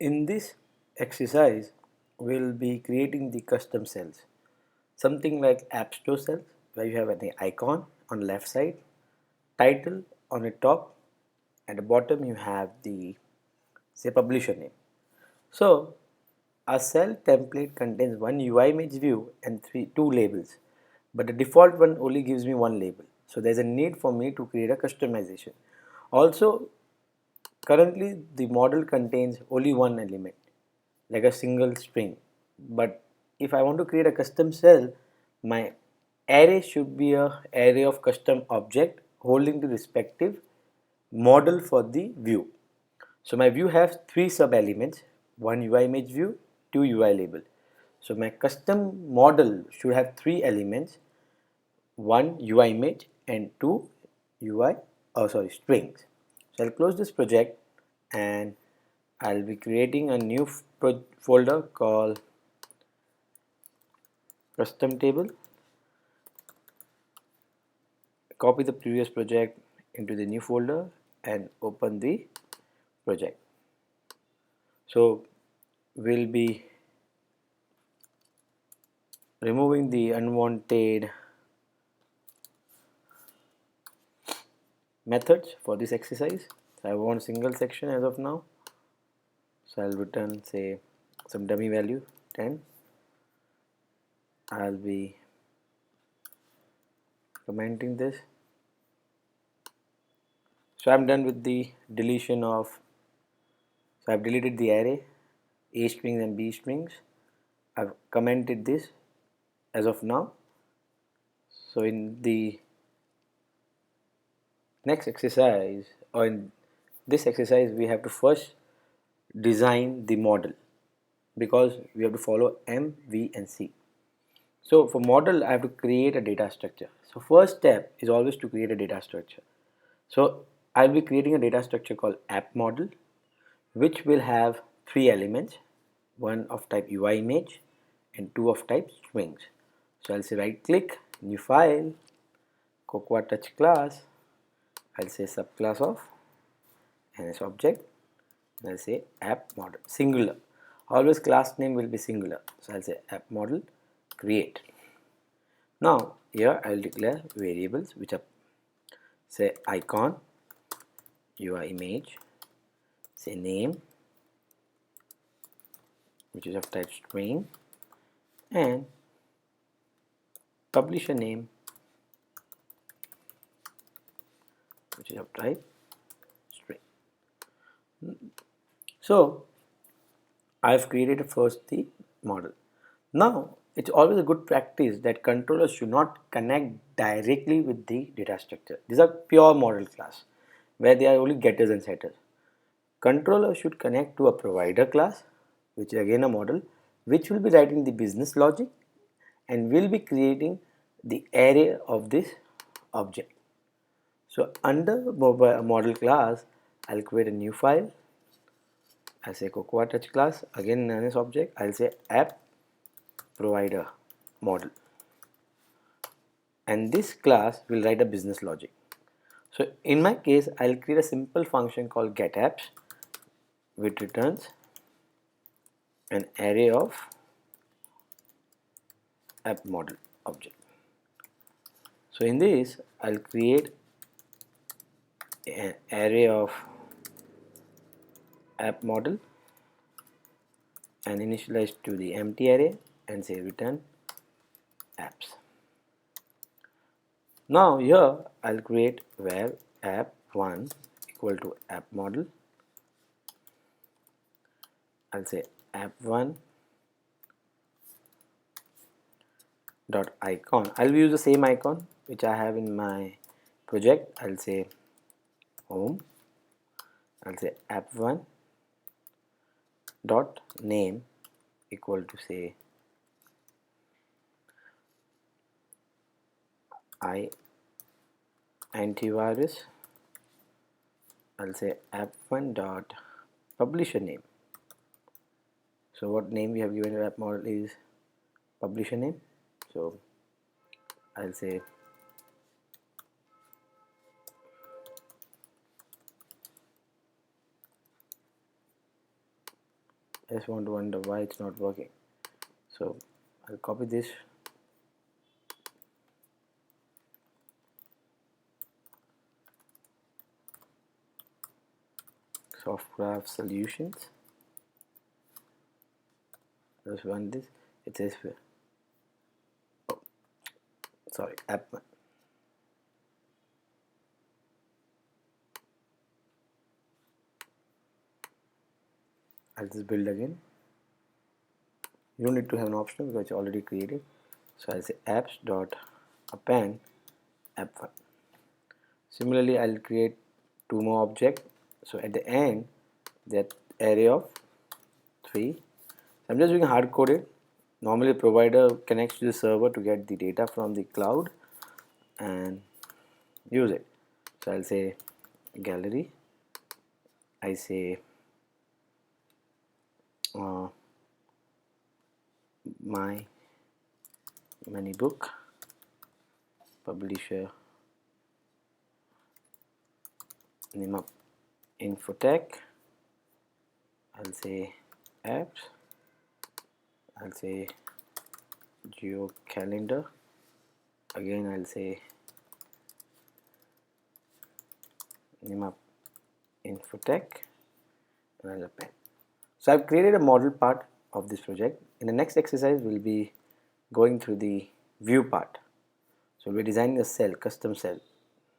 In this exercise, we'll be creating the custom cells. Something like App Store cells, where you have an icon on the left side, title on the top, at the bottom you have the say publisher name. So a cell template contains one UI image view and two labels, but the default one only gives me one label. So there's a need for me to create a customization. Also, currently the model contains only one element, like a single string. But if I want to create a custom cell, my array should be a array of custom object holding the respective model for the view. So my view has three sub elements, one UI image view, two UI label. So my custom model should have three elements, one UI image and two UI, strings. So I'll close this project and I'll be creating a new folder called custom table. Copy the previous project into the new folder and open the project. So we'll be removing the unwanted methods for this exercise. So I want single section as of now. So I'll return say some dummy value 10. I'll be commenting this. So I'm done with the deletion of, so I've deleted the array A strings and B strings. I've commented this as of now. So in the next exercise, or in this exercise, we have to first design the model because we have to follow M, V and C. So for model, I have to create a data structure. So first step is always to create a data structure. So I'll be creating a data structure called app model, which will have three elements, one of type UI image and two of type strings. So I'll say right click, new file, Cocoa Touch class, I'll say subclass of NS object, and I'll say app model, singular. Always class name will be singular. So I'll say app model create. Now here I'll declare variables which are say icon, UI image, say name which is of type string, and publisher name which is of type string. So I've created first the model. Now it's always a good practice that controllers should not connect directly with the data structure. These are pure model class where they are only getters and setters. Controller should connect to a provider class, which is again a model, which will be writing the business logic and will be creating the array of this object. So under model class, I'll create a new file. I'll say Cocoa Touch class, again NS object. I'll say app provider model, and this class will write a business logic. So in my case, I'll create a simple function called getApps, which returns an array of app model object. So in this, I'll create an array of app model and initialize to the empty array and say return apps. Now here I'll create where app1 equal to app model. I'll say app1 dot icon. I'll use the same icon which I have in my project. I'll say home. I'll say app1 dot name equal to say antivirus. I'll say app1 dot publisher name. So what name we have given to app model is publisher name. So I'll say I just want to wonder why it's not working. So I'll copy this. Softgraph solutions. Just run this. It says, oh, sorry, app. I'll just build again. You don't need to have an option because it's already created. So I'll say apps.append app1. Similarly, I'll create two more objects. So at the end, that array of 3. So I'm just doing hard coded. Normally, provider connects to the server to get the data from the cloud and use it. So I'll say gallery. I say my money book, publisher Nimap Infotech. I'll say apps. I'll say geo calendar. Again, I'll say Nimap Infotech, and I'll append. So I've created a model part of this project. In the next exercise, we'll be going through the view part. So we're designing a cell, custom cell.